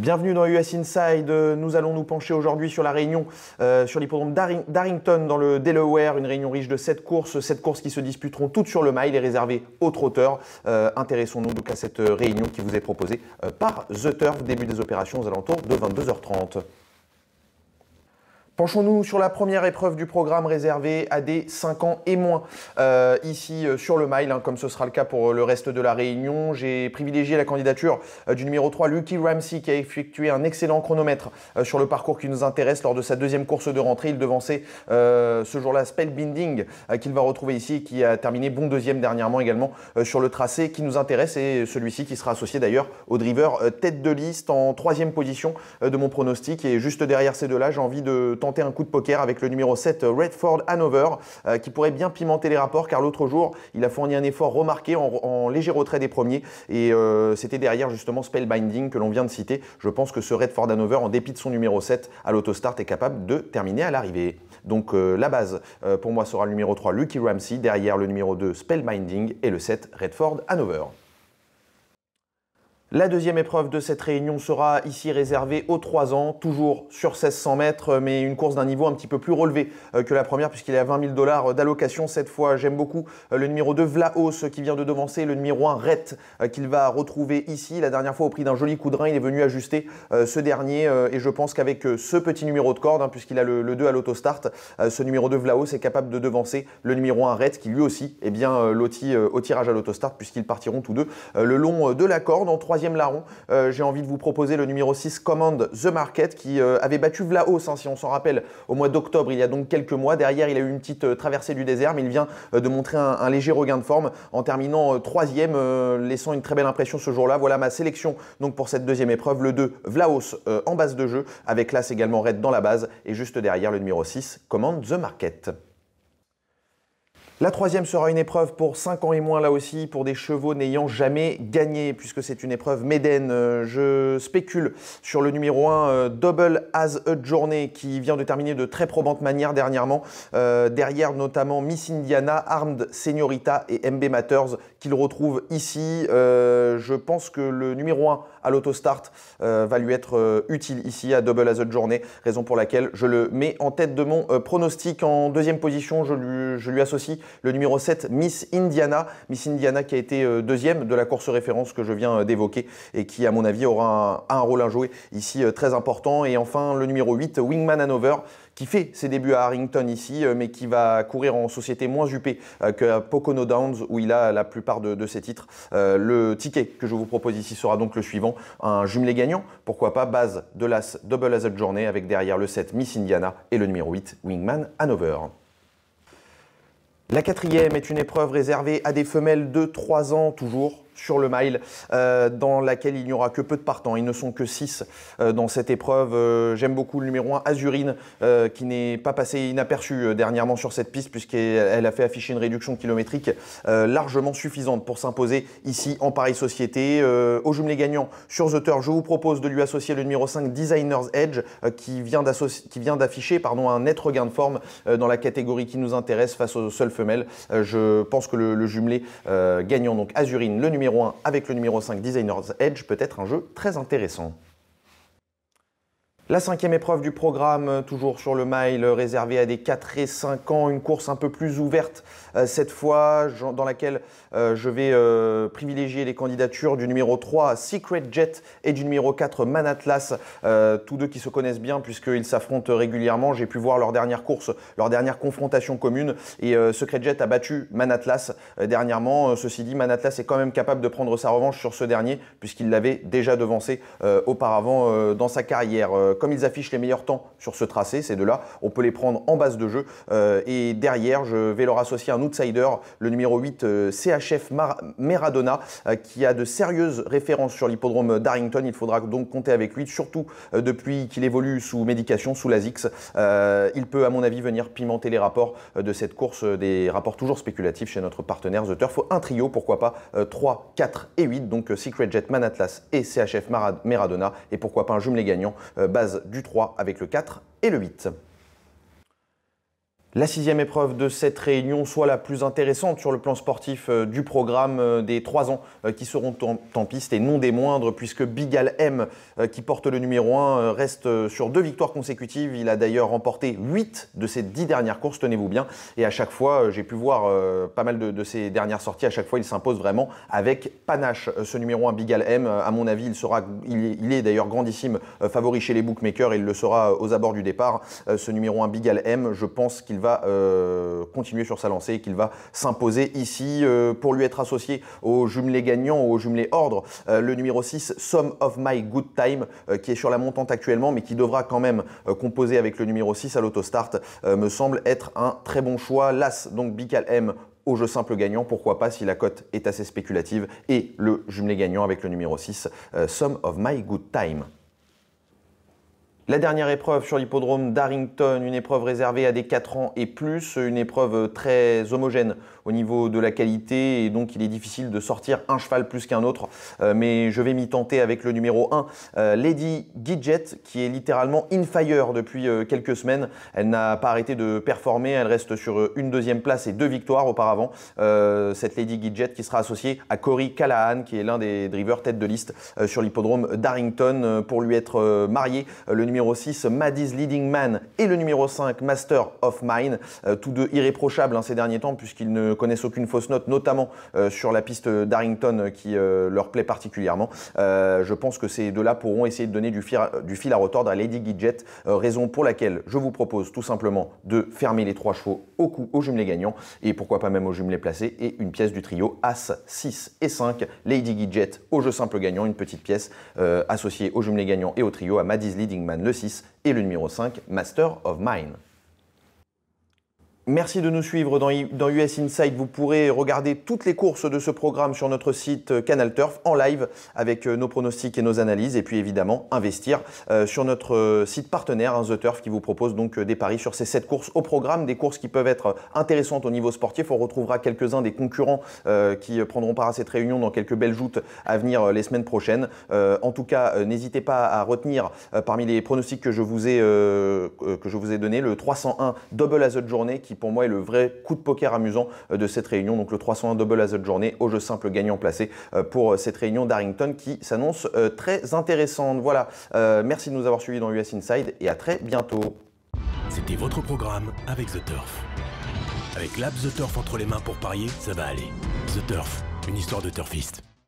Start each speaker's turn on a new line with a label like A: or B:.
A: Bienvenue dans US Inside. Nous allons nous pencher aujourd'hui sur la réunion sur l'hippodrome d'Arrington dans le Delaware, une réunion riche de 7 courses qui se disputeront toutes sur le mile et réservées aux trotteurs. Intéressons-nous donc à cette réunion qui vous est proposée par The Turf, début des opérations aux alentours de 22h30. Penchons-nous sur la première épreuve du programme réservée à des 5 ans et moins. Ici sur le mile, comme ce sera le cas pour le reste de la réunion, j'ai privilégié la candidature du numéro 3, Lucky Ramsey, qui a effectué un excellent chronomètre sur le parcours qui nous intéresse lors de sa deuxième course de rentrée. Il devançait ce jour-là Spellbinding, qu'il va retrouver ici et qui a terminé bon deuxième dernièrement également sur le tracé qui nous intéresse, et celui-ci qui sera associé d'ailleurs au driver tête de liste en troisième position de mon pronostic. Et juste derrière ces deux-là, j'ai envie de tenter un coup de poker avec le numéro 7 Redford Hanover qui pourrait bien pimenter les rapports, car l'autre jour il a fourni un effort remarqué en léger retrait des premiers, et c'était derrière justement Spellbinding que l'on vient de citer. Je pense que ce Redford Hanover, en dépit de son numéro 7 à l'autostart, est capable de terminer à l'arrivée. Donc la base pour moi sera le numéro 3 Lucky Ramsey, derrière le numéro 2 Spellbinding et le 7 Redford Hanover. La deuxième épreuve de cette réunion sera ici réservée aux 3 ans, toujours sur 1600 mètres, mais une course d'un niveau un petit peu plus relevé que la première, puisqu'il est à 20 000 $ d'allocation. Cette fois, j'aime beaucoup le numéro 2 Vlaos qui vient de devancer le numéro 1 Rhett qu'il va retrouver ici. La dernière fois, au prix d'un joli coup de rein, il est venu ajuster ce dernier, et je pense qu'avec ce petit numéro de corde, puisqu'il a le 2 à l'autostart, ce numéro 2 Vlaos est capable de devancer le numéro 1 Rhett, qui lui aussi est bien loti au tirage à l'autostart, puisqu'ils partiront tous deux le long de la corde. En troisième larron, j'ai envie de vous proposer le numéro 6 Command The Market, qui avait battu Vlaos, si on s'en rappelle, au mois d'octobre, il y a donc quelques mois. Derrière, il a eu une petite traversée du désert, mais il vient de montrer un léger regain de forme en terminant troisième, laissant une très belle impression ce jour-là. Voilà ma sélection donc pour cette deuxième épreuve, le 2 Vlaos en base de jeu, avec l'As également Red dans la base, et juste derrière le numéro 6 Command The Market. La troisième sera une épreuve pour 5 ans et moins, là aussi, pour des chevaux n'ayant jamais gagné, puisque c'est une épreuve maiden. Je spécule sur le numéro 1, Double As a Journey, qui vient de terminer de très probante manière dernièrement. Derrière notamment Miss Indiana, Armed Señorita et MB Matters, qu'il retrouve ici. Je pense que le numéro 1 à l'autostart va lui être utile ici à Double As a Journey, raison pour laquelle je le mets en tête de mon pronostic. En deuxième position, je lui associe le numéro 7, Miss Indiana. Miss Indiana qui a été deuxième de la course référence que je viens d'évoquer et qui, à mon avis, aura un rôle à jouer ici très important. Et enfin, le numéro 8, Wingman Hanover, qui fait ses débuts à Arrington ici, mais qui va courir en société moins huppée que Pocono Downs, où il a la plupart de ses titres. Le ticket que je vous propose ici sera donc le suivant, un jumelé gagnant, pourquoi pas, base de l'As Double As a Journey, avec derrière le 7 Miss Indiana et le numéro 8 Wingman Hanover. La quatrième est une épreuve réservée à des femelles de 3 ans, toujours sur le mile, dans laquelle il n'y aura que peu de partants. Ils ne sont que 6 dans cette épreuve. J'aime beaucoup le numéro 1, Azurine, qui n'est pas passé inaperçu dernièrement sur cette piste, puisqu'elle a fait afficher une réduction kilométrique largement suffisante pour s'imposer ici en pareille société. Au jumelé gagnant sur The Turf, je vous propose de lui associer le numéro 5, Designer's Edge, qui vient d'afficher un net regain de forme dans la catégorie qui nous intéresse face aux seules femelles. Je pense que le jumelé gagnant, donc Azurine, le numéro 1 avec le numéro 5 Designer's Edge, peut être un jeu très intéressant. La cinquième épreuve du programme, toujours sur le mile, réservée à des 4 et 5 ans, une course un peu plus ouverte cette fois, dans laquelle je vais privilégier les candidatures du numéro 3 Secret Jet et du numéro 4 Man Atlas, tous deux qui se connaissent bien puisqu'ils s'affrontent régulièrement. J'ai pu voir leur dernière course, leur dernière confrontation commune, et Secret Jet a battu Man Atlas dernièrement. Ceci dit, Man Atlas est quand même capable de prendre sa revanche sur ce dernier, puisqu'il l'avait déjà devancé auparavant dans sa carrière. Comme ils affichent les meilleurs temps sur ce tracé, ces deux-là, on peut les prendre en base de jeu. Et derrière, je vais leur associer un outsider, le numéro 8, CHF Maradona, qui a de sérieuses références sur l'hippodrome d'Arrington. Il faudra donc compter avec lui, surtout depuis qu'il évolue sous médication, sous l'Azix. Il peut, à mon avis, venir pimenter les rapports de cette course, des rapports toujours spéculatifs chez notre partenaire The Turf. Un trio, pourquoi pas 3, 4 et 8, donc Secret Jet, Man Atlas et CHF Maradona. Et pourquoi pas un jumelé gagnant, base du 3 avec le 4 et le 8. La 6e épreuve de cette réunion, soit la plus intéressante sur le plan sportif du programme des 3 ans qui seront en piste et non des moindres puisque Bigal M qui porte le numéro 1 reste sur 2 victoires consécutives. Il a d'ailleurs remporté 8 de ses 10 dernières courses, tenez-vous bien. Et à chaque fois, j'ai pu voir pas mal de ses dernières sorties, à chaque fois il s'impose vraiment avec panache. Ce numéro 1 Bigal M, à mon avis, il est d'ailleurs grandissime favori chez les bookmakers et il le sera aux abords du départ. Ce numéro 1 Bigal M, je pense qu'il va continuer sur sa lancée et qu'il va s'imposer ici pour lui être associé au jumelé gagnant ou au jumelé ordre. Le numéro 6, Some of My Good Time, qui est sur la montante actuellement, mais qui devra quand même composer avec le numéro 6 à l'autostart, me semble être un très bon choix. L'As, donc Bigal M, au jeu simple gagnant, pourquoi pas si la cote est assez spéculative, et le jumelé gagnant avec le numéro 6, Some of My Good Time. La dernière épreuve sur l'hippodrome d'Arrington, une épreuve réservée à des 4 ans et plus, une épreuve très homogène au niveau de la qualité et donc il est difficile de sortir un cheval plus qu'un autre, mais je vais m'y tenter avec le numéro 1, Lady Gidget, qui est littéralement in fire depuis quelques semaines. Elle n'a pas arrêté de performer, elle reste sur une 2e place et 2 victoires auparavant. Cette Lady Gidget qui sera associée à Corey Callahan, qui est l'un des drivers tête de liste sur l'hippodrome d'Arrington, pour lui être marié. Le numéro 6, Maddie's Leading Man, et le numéro 5, Master of Mine, tous deux irréprochables ces derniers temps puisqu'ils ne connaissent aucune fausse note, notamment sur la piste d'Arrington qui leur plaît particulièrement. Je pense que ces deux-là pourront essayer de donner du fil à retordre à Lady Gidget, raison pour laquelle je vous propose tout simplement de fermer les 3 chevaux au coup au jumelé gagnant et pourquoi pas même au jumelé placé et une pièce du trio As, 6 et 5, Lady Gidget au jeu simple gagnant, une petite pièce associée au jumelé gagnant et au trio à Maddie's Leading Man, le 6 et le numéro 5, Master of Mine. Merci de nous suivre dans US Inside. Vous pourrez regarder toutes les courses de ce programme sur notre site Canal Turf en live avec nos pronostics et nos analyses et puis évidemment investir sur notre site partenaire The Turf qui vous propose donc des paris sur ces 7 courses au programme, des courses qui peuvent être intéressantes au niveau sportif. On retrouvera quelques-uns des concurrents qui prendront part à cette réunion dans quelques belles joutes à venir les semaines prochaines. En tout cas, n'hésitez pas à retenir parmi les pronostics que je vous ai donnés le 301 Double as a Journey qui pour moi est le vrai coup de poker amusant de cette réunion. Donc le 301 Double as a Journey au jeu simple gagnant placé pour cette réunion d'Arrington qui s'annonce très intéressante. Voilà, merci de nous avoir suivis dans US Inside et à très bientôt.
B: C'était votre programme avec The Turf. Avec l'app The Turf entre les mains pour parier, ça va aller. The Turf, une histoire de turfiste.